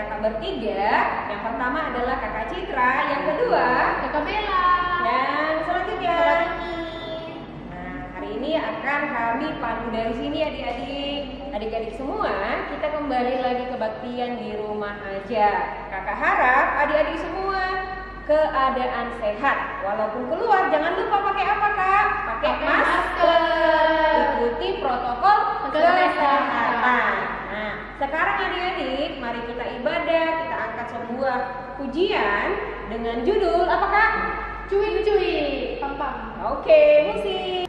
kakak bertiga. Yang pertama adalah kakak Citra, yang kedua Kakak Bella. dan selanjutnya. Nah, hari ini akan kami pandu dari sini adik-adik. Adik-adik semua, kita kembali lagi ke baktian di rumah aja. Kakak harap adik-adik semua keadaan sehat. Walaupun keluar, jangan lupa pakai apa kak? Pakai masker. Ikuti protokol kesehatan. Nah, sekarang adik-adik, mari kita ibadah. Kita angkat sebuah pujian dengan judul apa kak? Cuy, pam. Oke, musik.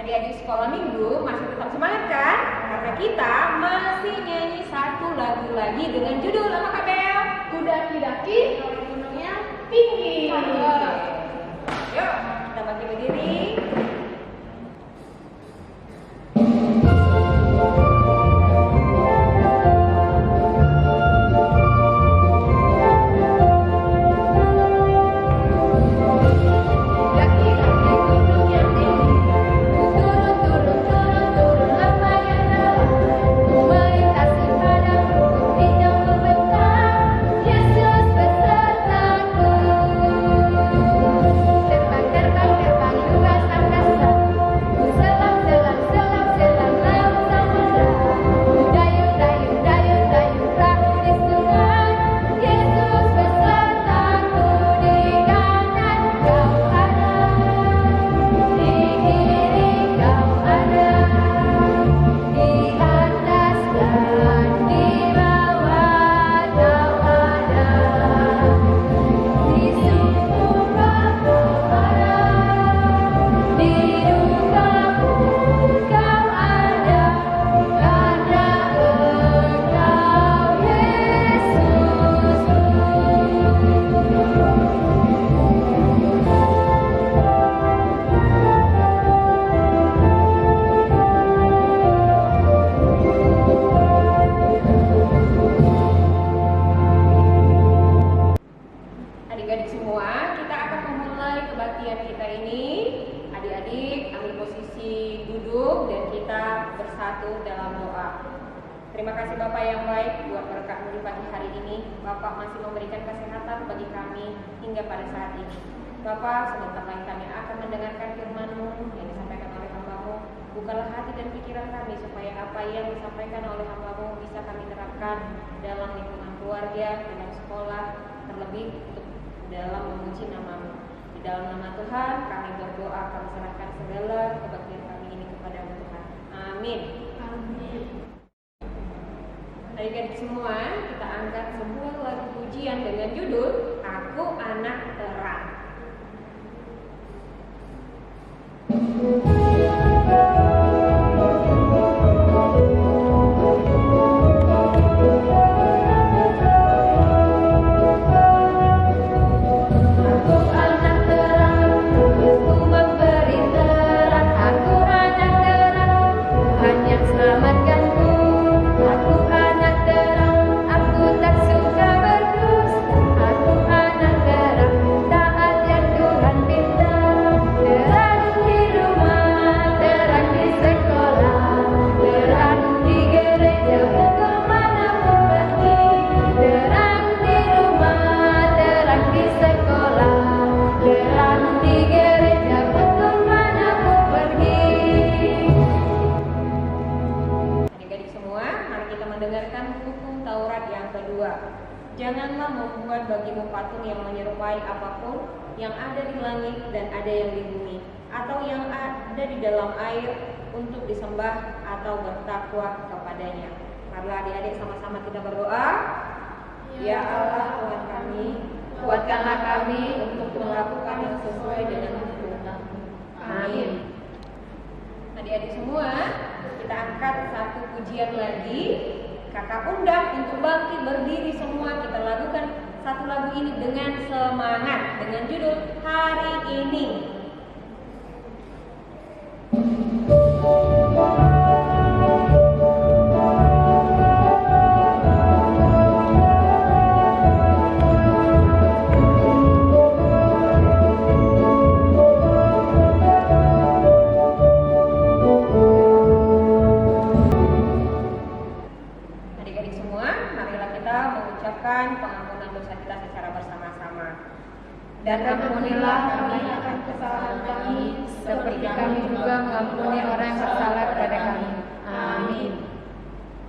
Adik-adik sekolah minggu masih tetap semangat kan? Karena kita masih nyanyi satu lagu lagi dengan judul apa kak Bel? Daki gunungnya tinggi. Yuk, kita bagi berdiri. Adik-adik semua, kita akan memulai kebaktian kita ini. Adik-adik ambil posisi duduk dan kita bersatu dalam doa. Terima kasih Bapak yang baik buat berkat-Mu di pagi hari ini. Bapak masih memberikan kesehatan bagi kami hingga pada saat ini. Bapak, sebentar lagi kami akan mendengarkan firman-Mu yang disampaikan oleh hamba-Mu. Bukalah hati dan pikiran kami supaya apa yang disampaikan oleh hamba-Mu bisa kami terapkan dalam lingkungan keluarga, dalam sekolah, terlebih untuk dalam memuji nama-Mu. Di dalam nama Tuhan kami berdoa, kami serahkan segala kebaktian kami ini kepada-Mu Tuhan. Amin. Adik-adik semua, kita angkat sebuah lagu pujian dengan judul Aku Anak Terang. Aku anak terang, taat yang Tuhan pinta. hukum Taurat yang kedua. Janganlah membuat bagimu patung yang menyerupai apapun yang ada di langit dan ada yang di bumi, atau yang ada di dalam air untuk disembah atau bertakwa kepadanya. Marilah adik-adik sama-sama kita berdoa. Ya Allah Tuhan kami, kuatkanlah kami untuk melakukan yang sesuai dengan hukum-Mu. Amin. Adik-adik semua, kita angkat satu pujian lagi. Kakak undang untuk bangkit berdiri semua. Kita lakukan satu lagu ini dengan semangat, dengan judul Hari Ini. Pengampunan dosa kita secara bersama-sama. Dan ampunilah kami akan kesalahan kami, seperti kami juga mengampuni orang yang bersalah kepada kami. Amin.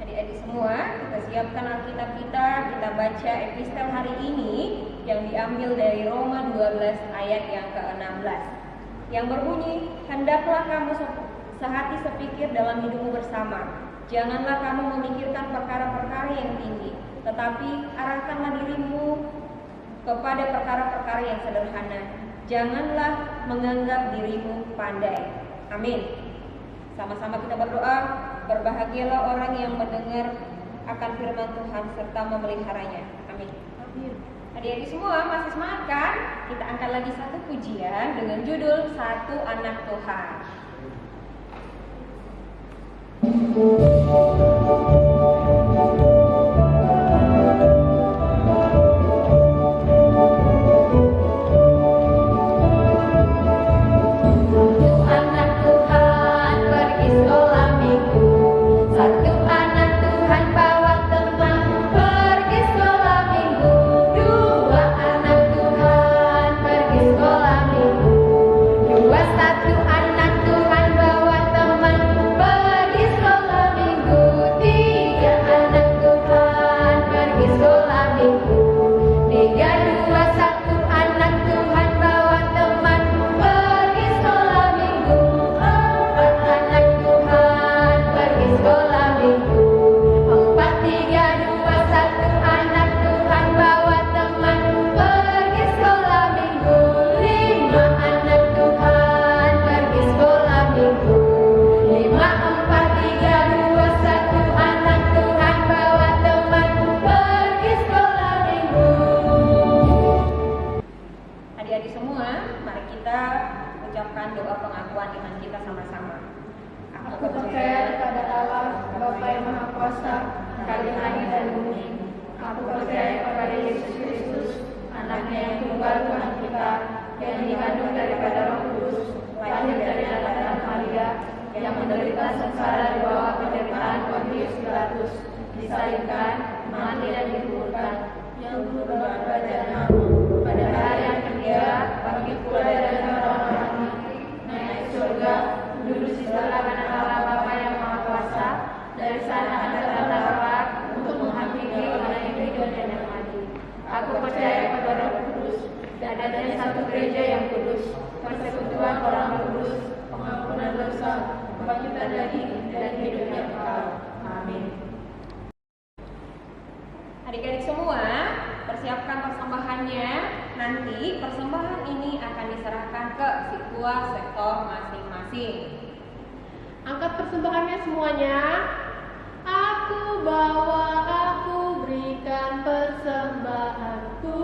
Adik-adik semua, kita siapkan Alkitab kita baca epistel hari ini yang diambil dari Roma 12 ayat yang ke-16, yang berbunyi, hendaklah kamu sehati sepikir dalam hidupmu bersama. Janganlah kamu memikirkan perkara-perkara yang tinggi, tetapi arahkanlah dirimu kepada perkara-perkara yang sederhana. Janganlah menganggap dirimu pandai. Amin. Sama-sama kita berdoa. Berbahagialah orang yang mendengar akan firman Tuhan serta memeliharanya. Amin. Adik-adik semua masih semangat kan? Kita angkat lagi satu pujian dengan judul Satu Anak Tuhan. Adik-adik semua, persiapkan persembahannya. Nanti persembahan ini akan diserahkan ke ketua sektor masing-masing. Angkat persembahannya semuanya. Aku bawa, aku berikan persembahanku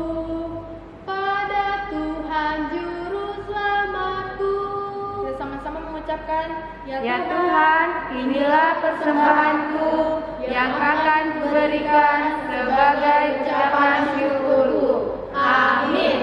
pada Tuhan Juru Selamatku. Kita sama-sama mengucapkan, Ya Tuhan, inilah persembahanku yang akan kuberikan sebagai ucapan syukurku. Amin.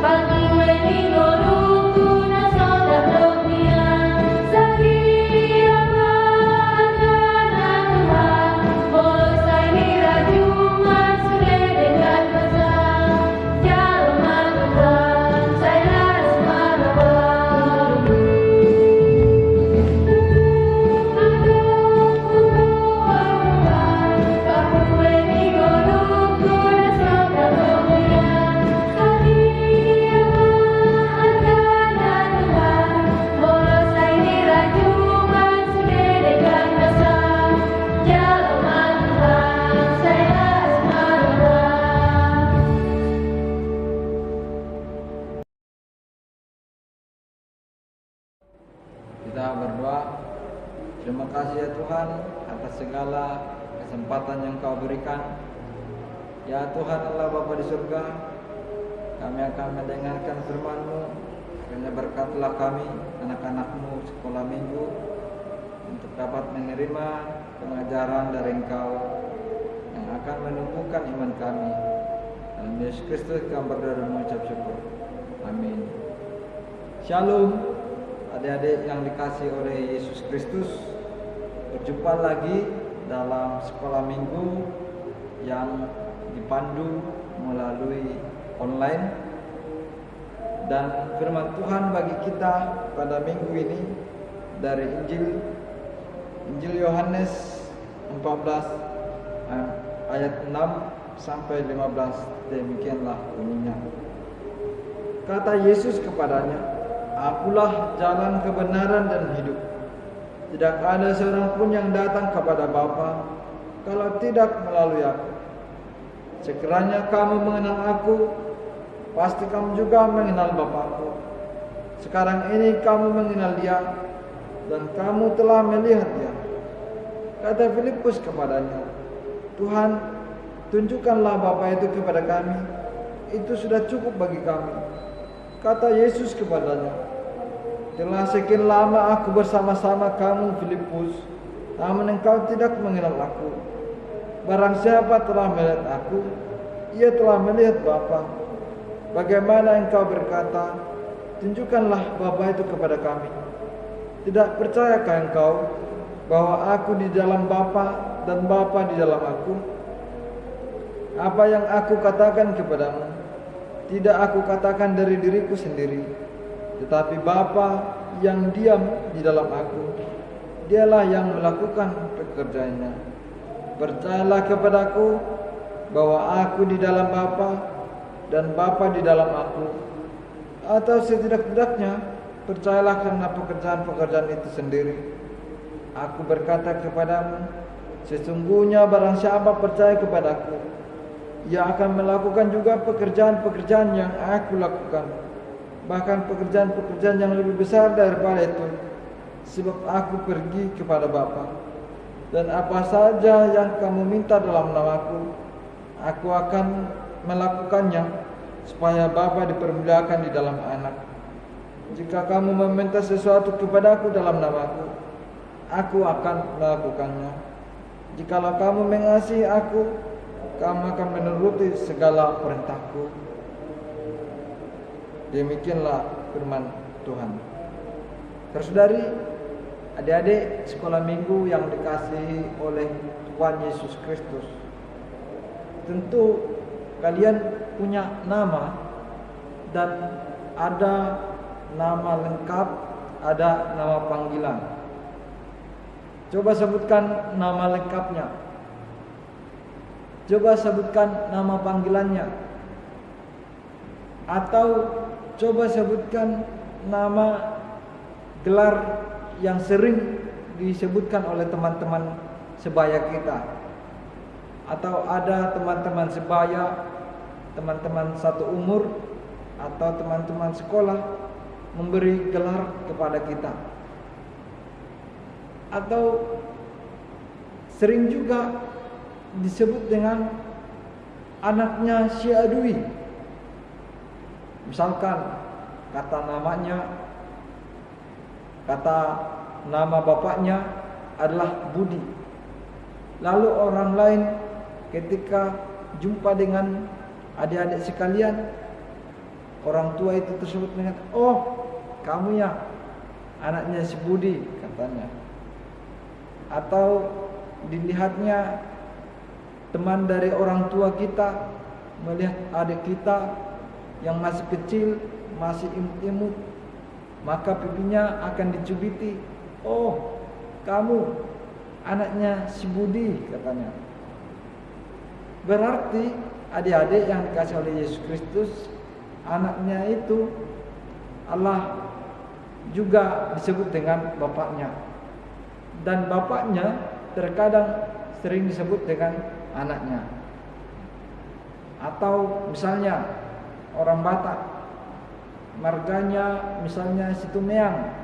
Bagi meninggalku Kita berdoa. Terima kasih ya Tuhan atas segala kesempatan yang Kau berikan. Ya Tuhan Allah Bapa di surga, kami akan mendengarkan firman-Mu. Kiranya berkatlah kami, anak-anak-Mu sekolah minggu, untuk dapat menerima pengajaran dari Engkau yang akan menumbuhkan iman kami. Dalam Yesus Kristus kami berdoa dan mengucap syukur. Amin. Shalom, adik-adik yang dikasihi oleh Yesus Kristus. Berjumpa lagi dalam sekolah minggu yang dipandu melalui online. Dan firman Tuhan bagi kita pada minggu ini dari Injil Yohanes 14 ayat 6 sampai 15. Demikianlah bunyinya. Kata Yesus kepadanya, "Akulah jalan, kebenaran dan hidup. Tidak ada seorang pun yang datang kepada Bapa kalau tidak melalui aku. Sekiranya kamu mengenal aku, pasti kamu juga mengenal Bapa-Ku. Sekarang ini kamu mengenal Dia dan kamu telah melihat Dia." Kata Filipus kepadanya, "Tuhan, tunjukkanlah Bapa itu kepada kami. Itu sudah cukup bagi kami." Kata Yesus kepadanya, "Telah sekian lama aku bersama-sama kamu, Filipus, namun engkau tidak mengenal aku. Barang siapa telah melihat aku, ia telah melihat Bapa. Bagaimana engkau berkata, tunjukkanlah Bapa itu kepada kami? Tidak percayakah engkau bahwa aku di dalam Bapa dan Bapa di dalam aku? Apa yang aku katakan kepadamu, tidak aku katakan dari diriku sendiri, tetapi Bapa yang diam di dalam aku, Dialah yang melakukan pekerjaannya. Percayalah kepadaku bahwa aku di dalam Bapa dan Bapa di dalam aku. Atau setidak-tidaknya percayalah karena pekerjaan-pekerjaan itu sendiri. Aku berkata kepadamu, sesungguhnya barang siapa percaya kepadaku, ia akan melakukan juga pekerjaan-pekerjaan yang aku lakukan, bahkan pekerjaan-pekerjaan yang lebih besar daripada itu, sebab aku pergi kepada Bapa. Dan apa saja yang kamu minta dalam namaku, aku akan melakukannya, supaya Bapa dipermuliakan di dalam Anak. Jika kamu meminta sesuatu kepadaku dalam namaku, aku akan melakukannya. Jikalau kamu mengasihi aku, kamu akan menuruti segala perintahku." Demikianlah firman Tuhan. Saudari, adik-adik sekolah minggu yang dikasihi oleh Tuhan Yesus Kristus, tentu kalian punya nama, dan ada nama lengkap, ada nama panggilan. Coba sebutkan nama lengkapnya. Coba sebutkan nama panggilannya. Atau coba sebutkan nama gelar yang sering disebutkan oleh teman-teman sebaya kita. Atau ada teman-teman sebaya, teman-teman satu umur, atau teman-teman sekolah memberi gelar kepada kita. Atau sering juga disebut dengan anaknya si Adui. Misalkan kata nama bapaknya adalah Budi. Lalu orang lain ketika jumpa dengan adik-adik sekalian, orang tua itu tersebut mengatakan, "Oh, kamu ya anaknya si Budi," katanya. Atau dilihatnya teman dari orang tua kita melihat adik kita yang masih kecil, masih imut-imut, maka pipinya akan dicubiti. "Oh, kamu anaknya si Budi," katanya. Berarti adik-adik yang dikasih oleh Yesus Kristus, anaknya itu Allah juga disebut dengan bapaknya. Dan bapaknya terkadang sering disebut dengan anaknya. Atau misalnya orang Batak, marganya misalnya Situmeang,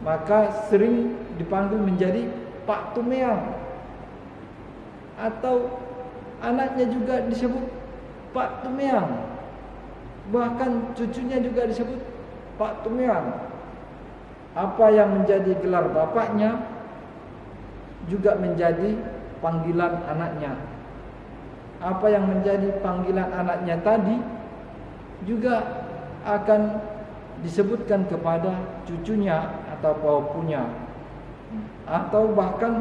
maka sering dipanggil menjadi Pak Tumeang. Atau anaknya juga disebut Pak Tumeang. Bahkan cucunya juga disebut Pak Tumeang. Apa yang menjadi gelar bapaknya juga menjadi panggilan anaknya. Apa yang menjadi panggilan anaknya tadi juga akan disebutkan kepada cucunya atau paupunya, atau bahkan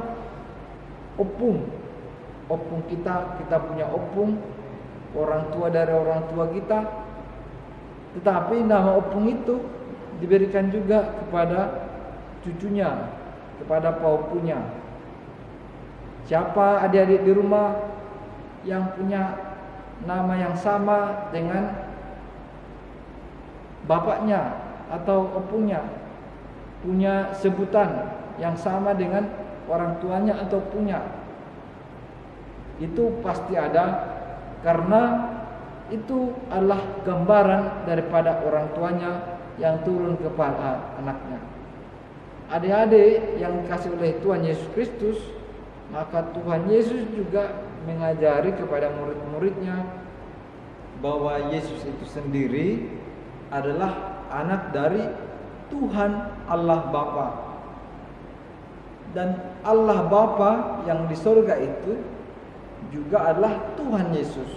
opung kita punya opung, orang tua dari orang tua kita, tetapi nama opung itu diberikan juga kepada cucunya, kepada paupunya. Siapa adik-adik di rumah yang punya nama yang sama dengan bapaknya atau opungnya, punya sebutan yang sama dengan orang tuanya atau punya, itu pasti ada, karena itu adalah gambaran daripada orang tuanya yang turun kepada anaknya. Adik-adik yang dikasih oleh Tuhan Yesus Kristus, maka Tuhan Yesus juga mengajari kepada murid-muridnya bahwa Yesus itu sendiri adalah anak dari Tuhan Allah Bapa. Dan Allah Bapa yang di surga itu juga adalah Tuhan Yesus.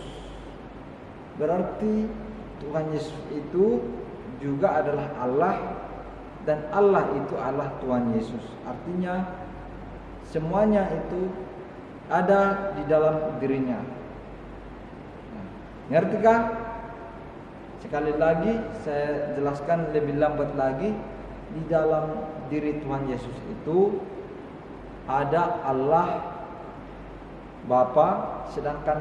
Berarti Tuhan Yesus itu juga adalah Allah, dan Allah itu adalah Tuhan Yesus. Artinya semuanya itu ada di dalam dirinya. Ngertikah? Sekali lagi saya jelaskan lebih lambat lagi. Di dalam diri Tuhan Yesus itu ada Allah Bapa, sedangkan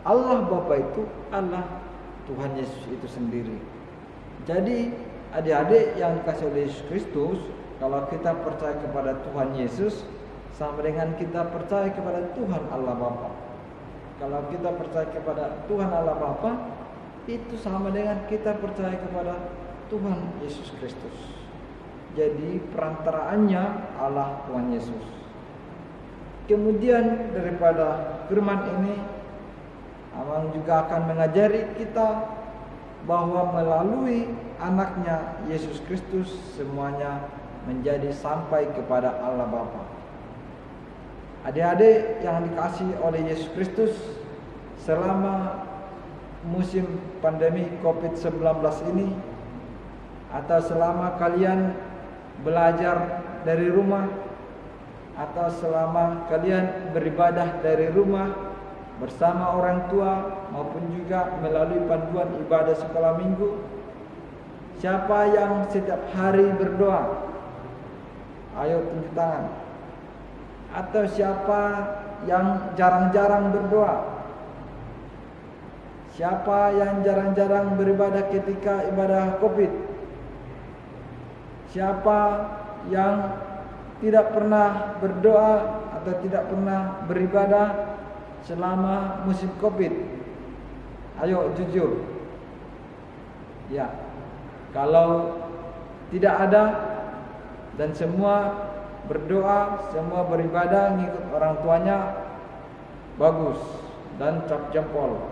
Allah Bapa itu adalah Tuhan Yesus itu sendiri. Jadi adik-adik yang dikasih oleh Yesus Kristus, kalau kita percaya kepada Tuhan Yesus, sama dengan kita percaya kepada Tuhan Allah Bapa. Kalau kita percaya kepada Tuhan Allah Bapa, itu sama dengan kita percaya kepada Tuhan Yesus Kristus. Jadi perantaraannya Allah Tuhan Yesus. Kemudian daripada firman ini, Amang juga akan mengajari kita bahwa melalui anaknya Yesus Kristus semuanya menjadi sampai kepada Allah Bapa. Adik-adik yang dikasihi oleh Yesus Kristus, selama musim pandemi COVID-19 ini, atau selama kalian belajar dari rumah, atau selama kalian beribadah dari rumah bersama orang tua, maupun juga melalui panduan ibadah sekolah minggu, siapa yang setiap hari berdoa? Ayo tunjuk tangan. Atau siapa yang jarang-jarang berdoa? Siapa yang jarang-jarang beribadah ketika ibadah COVID? Siapa yang tidak pernah berdoa atau tidak pernah beribadah selama musim COVID? Ayo jujur. Ya. Kalau tidak ada dan semua berdoa, semua beribadah ngikut orang tuanya, bagus, dan cap jempol.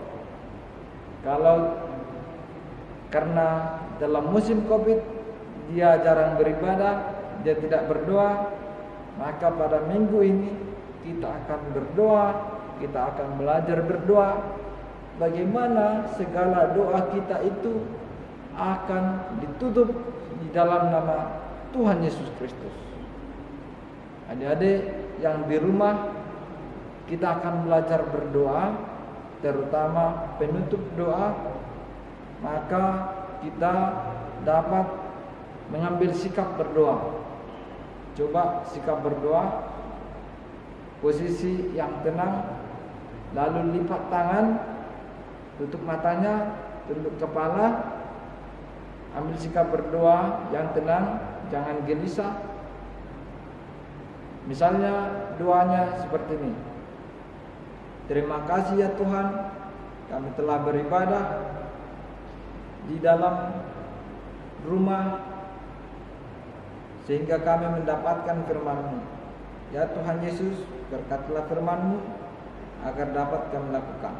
Kalau karena dalam musim COVID dia jarang beribadah, dia tidak berdoa, maka pada minggu ini kita akan berdoa, kita akan belajar berdoa. Bagaimana segala doa kita itu akan ditutup di dalam nama Tuhan Yesus Kristus. Adik-adik yang di rumah, kita akan belajar berdoa, terutama penutup doa, maka kita dapat mengambil sikap berdoa. Coba sikap berdoa, posisi yang tenang, lalu lipat tangan, tutup matanya, tunduk kepala, ambil sikap berdoa yang tenang, jangan gelisah. Misalnya doanya seperti ini: terima kasih ya Tuhan, kami telah beribadah di dalam rumah sehingga kami mendapatkan firman-Mu. Ya Tuhan Yesus, berkatilah firman-Mu agar dapat kami lakukan.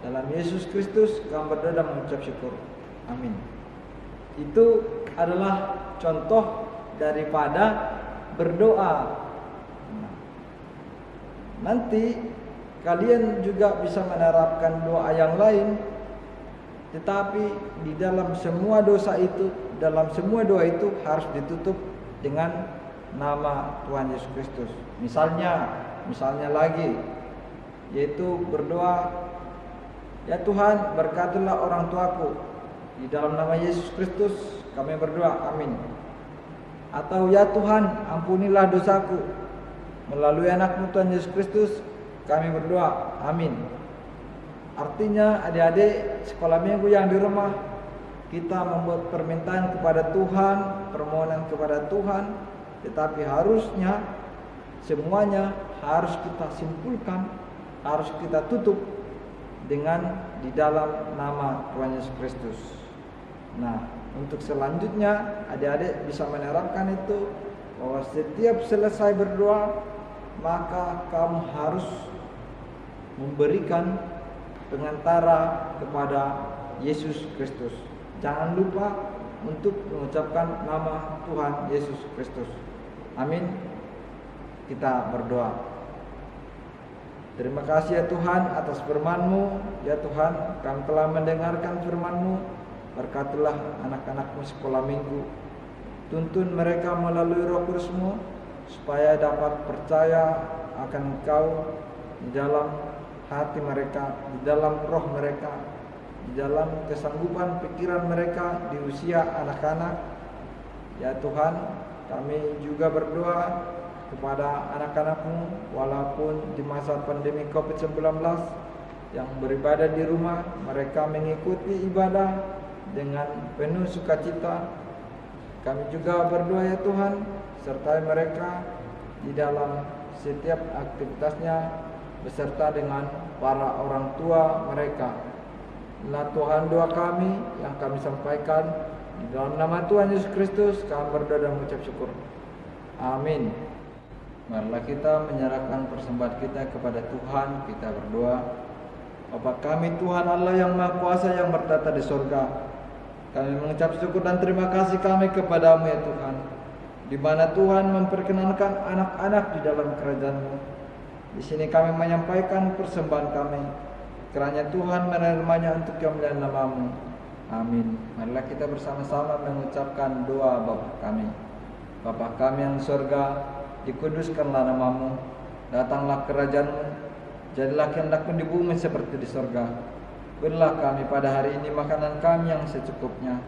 Dalam Yesus Kristus kami berdoa dan mengucap syukur. Amin. Itu adalah contoh daripada berdoa. Nanti kalian juga bisa menerapkan doa yang lain, tetapi di dalam semua doa itu harus ditutup dengan nama Tuhan Yesus Kristus. Misalnya lagi, yaitu berdoa, ya Tuhan berkatilah orang tuaku, di dalam nama Yesus Kristus kami berdoa, amin. Atau ya Tuhan ampunilah dosaku, melalui anak-Mu Tuhan Yesus Kristus kami berdoa, amin. Artinya adik-adik sekolah minggu yang di rumah, kita membuat permintaan kepada Tuhan, permohonan kepada Tuhan, tetapi harusnya semuanya harus kita simpulkan, harus kita tutup dengan di dalam nama Tuhan Yesus Kristus. Nah, untuk selanjutnya adik-adik bisa menerapkan itu, bahwa setiap selesai berdoa maka kamu harus memberikan pengantara kepada Yesus Kristus. Jangan lupa untuk mengucapkan nama Tuhan Yesus Kristus. Amin. Kita berdoa. Terima kasih ya Tuhan atas firman-Mu. Ya Tuhan, kami telah mendengarkan firman-Mu. Berkatilah anak-anak-Mu sekolah minggu. Tuntun mereka melalui Roh Kudus-Mu, supaya dapat percaya akan Engkau di dalam hati mereka, di dalam roh mereka, di dalam kesanggupan pikiran mereka di usia anak-anak. Ya Tuhan, kami juga berdoa kepada anak-anak-Mu, walaupun di masa pandemi COVID-19 yang beribadah di rumah, mereka mengikuti ibadah dengan penuh sukacita. Kami juga berdoa ya Tuhan, sertai mereka di dalam setiap aktivitasnya beserta dengan para orang tua mereka. Nah Tuhan, doa kami yang kami sampaikan di dalam nama Tuhan Yesus Kristus kami berdoa dan mengucap syukur. Amin. Marilah kita menyerahkan persembahan kita kepada Tuhan. Kita berdoa. Bapa kami Tuhan Allah yang Maha Kuasa yang bertata di surga, kami mengucap syukur dan terima kasih kami kepada-Mu ya Tuhan, di mana Tuhan memperkenankan anak-anak di dalam kerajaan-Mu. Di sini kami menyampaikan persembahan kami, kiranya Tuhan menerimanya untuk kemuliaan nama-Mu. Amin. Marilah kita bersama-sama mengucapkan doa Bapa kami. Bapa kami yang di surga, dikuduskanlah nama-Mu, datanglah kerajaan-Mu, jadilah kehendak-Mu di bumi seperti di surga. Berilah kami pada hari ini makanan kami yang secukupnya,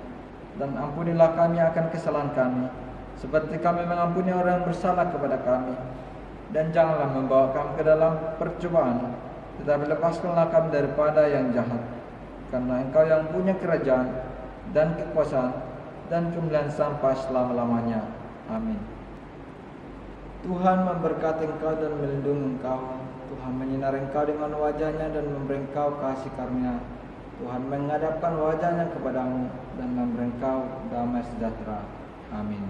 dan ampunilah kami akan kesalahan kami, seperti kami mengampuni orang yang bersalah kepada kami. Dan janganlah membawa kami ke dalam percobaan, tetapi lepaskanlah kami daripada yang jahat. Karena Engkau yang punya kerajaan dan kekuasaan dan kemuliaan sampai selama-lamanya. Amin. Tuhan memberkati engkau dan melindungi engkau. Tuhan menyinari engkau dengan wajah-Nya dan memberi engkau kasih karunia. Tuhan menghadapkan wajah-Nya kepadamu dan memberi engkau damai sejahtera. Amin.